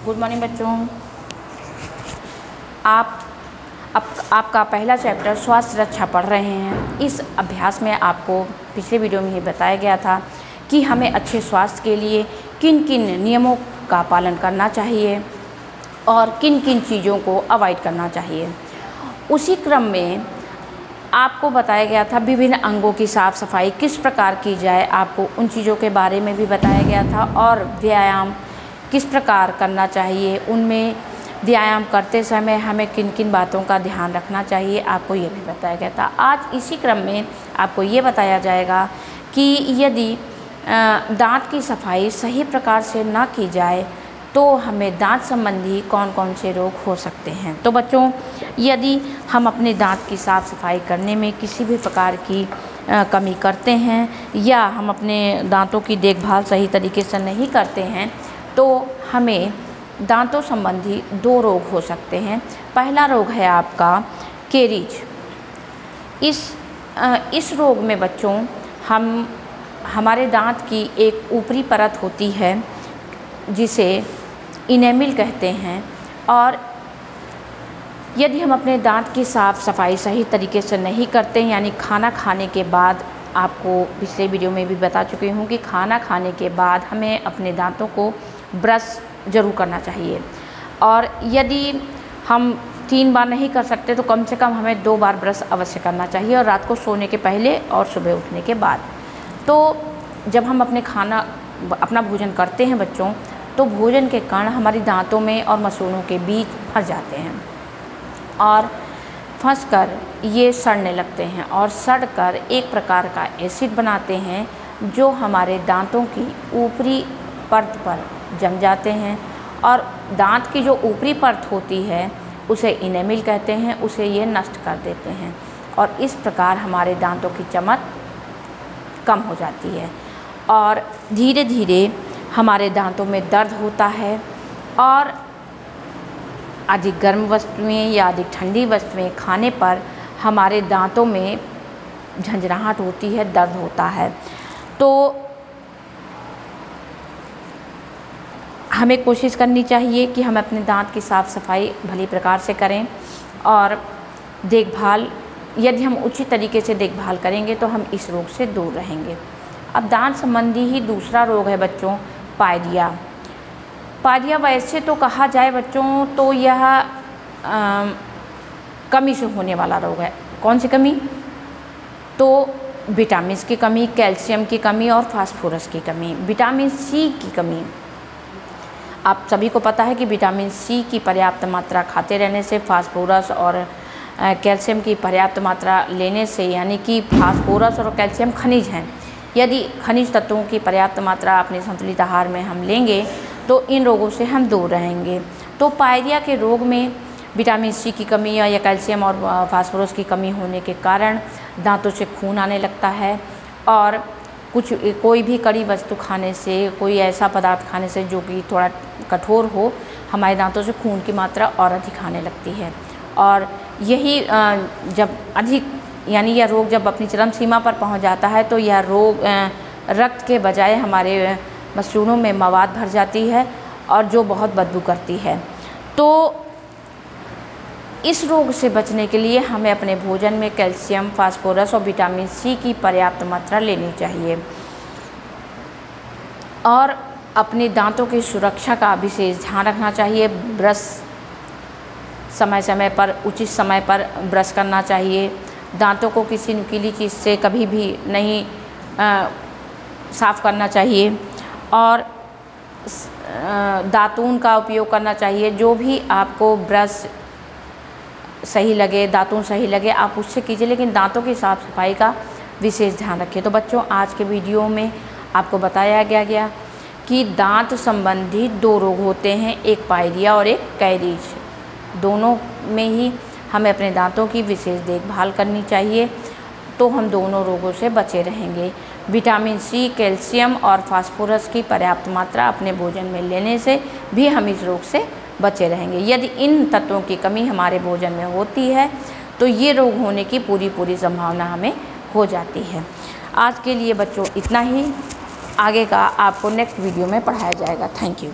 Good morning बच्चों। आपका पहला चैप्टर स्वास्थ्य रक्षा पढ़ रहे हैं। इस अभ्यास में आपको पिछले वीडियो में ही बताया गया था कि हमें अच्छे स्वास्थ्य के लिए किन किन नियमों का पालन करना चाहिए और किन किन चीज़ों को अवॉइड करना चाहिए। उसी क्रम में आपको बताया गया था विभिन्न अंगों की साफ़ सफाई किस प्रकार की जाए, आपको उन चीज़ों के बारे में भी बताया गया था और व्यायाम किस प्रकार करना चाहिए, उनमें व्यायाम करते समय हमें किन किन बातों का ध्यान रखना चाहिए, आपको ये भी बताया गया था। आज इसी क्रम में आपको ये बताया जाएगा कि यदि दांत की सफाई सही प्रकार से ना की जाए तो हमें दांत संबंधी कौन कौन से रोग हो सकते हैं। तो बच्चों, यदि हम अपने दांत की साफ़ सफाई करने में किसी भी प्रकार की कमी करते हैं या हम अपने दांतों की देखभाल सही तरीके से नहीं करते हैं तो हमें दांतों संबंधी 2 रोग हो सकते हैं। पहला रोग है आपका कैरीज। इस रोग में बच्चों हमारे दांत की एक ऊपरी परत होती है जिसे इनेमिल कहते हैं, और यदि हम अपने दांत की साफ़ सफाई सही तरीके से नहीं करते हैं, यानी खाना खाने के बाद, आपको पिछले वीडियो में भी बता चुकी हूँ कि खाना खाने के बाद हमें अपने दांतों को ब्रश ज़रूर करना चाहिए, और यदि हम 3 बार नहीं कर सकते तो कम से कम हमें 2 बार ब्रश अवश्य करना चाहिए, और रात को सोने के पहले और सुबह उठने के बाद। तो जब हम अपना भोजन करते हैं बच्चों, तो भोजन के कण हमारी दांतों में और मसूड़ों के बीच फंस जाते हैं और फंसकर ये सड़ने लगते हैं, और सड़कर एक प्रकार का एसिड बनाते हैं जो हमारे दांतों की ऊपरी परत पर जम जाते हैं, और दांत की जो ऊपरी परत होती है उसे इनेमिल कहते हैं, उसे ये नष्ट कर देते हैं, और इस प्रकार हमारे दांतों की चमक कम हो जाती है और धीरे धीरे हमारे दांतों में दर्द होता है, और अधिक गर्म वस्तुएं या अधिक ठंडी वस्तुएं खाने पर हमारे दांतों में झंझनाहट होती है, दर्द होता है। तो हमें कोशिश करनी चाहिए कि हम अपने दांत की साफ़ सफाई भली प्रकार से करें, और देखभाल, यदि हम उचित तरीके से देखभाल करेंगे तो हम इस रोग से दूर रहेंगे। अब दांत संबंधी ही दूसरा रोग है बच्चों पायरिया। पायरिया वैसे तो कहा जाए बच्चों तो यह कमी से होने वाला रोग है। कौन सी कमी? तो विटामिन की कमी, कैल्शियम की कमी और फास्फोरस की कमी। विटामिन सी की कमी, आप सभी को पता है कि विटामिन सी की पर्याप्त मात्रा खाते रहने से, फास्फोरस और कैल्शियम की पर्याप्त मात्रा लेने से, यानी कि फास्फोरस और कैल्शियम खनिज हैं, यदि खनिज तत्वों की पर्याप्त मात्रा अपने संतुलित आहार में हम लेंगे तो इन रोगों से हम दूर रहेंगे। तो पायरिया के रोग में विटामिन सी की कमी या कैल्शियम और फास्फोरस की कमी होने के कारण दांतों से खून आने लगता है, और कोई भी कड़ी वस्तु खाने से, कोई ऐसा पदार्थ खाने से जो कि थोड़ा कठोर हो, हमारे दांतों से खून की मात्रा और अधिक आने लगती है, और यही जब अधिक, यानी यह रोग जब अपनी चरम सीमा पर पहुंच जाता है तो यह रोग रक्त के बजाय हमारे मसूड़ों में मवाद भर जाती है और जो बहुत बदबू करती है। तो इस रोग से बचने के लिए हमें अपने भोजन में कैल्शियम, फास्फोरस और विटामिन सी की पर्याप्त मात्रा लेनी चाहिए, और अपने दांतों की सुरक्षा का विशेष ध्यान रखना चाहिए। ब्रश समय समय पर, उचित समय पर ब्रश करना चाहिए। दांतों को किसी नुकीली चीज़ से कभी भी नहीं साफ़ करना चाहिए, और दातून का उपयोग करना चाहिए। जो भी आपको ब्रश सही लगे, दातून सही लगे, आप उससे कीजिए, लेकिन दांतों की साफ़ सफाई का विशेष ध्यान रखिए। तो बच्चों, आज के वीडियो में आपको बताया गया कि दांत संबंधी 2 रोग होते हैं, एक पायरिया और एक कैरीज। दोनों में ही हमें अपने दांतों की विशेष देखभाल करनी चाहिए, तो हम दोनों रोगों से बचे रहेंगे। विटामिन सी, कैल्शियम और फास्फोरस की पर्याप्त मात्रा अपने भोजन में लेने से भी हम इस रोग से बचे रहेंगे। यदि इन तत्वों की कमी हमारे भोजन में होती है तो ये रोग होने की पूरी संभावना हमें हो जाती है। आज के लिए बच्चों इतना ही। आगे का आपको नेक्स्ट वीडियो में पढ़ाया जाएगा। Thank you.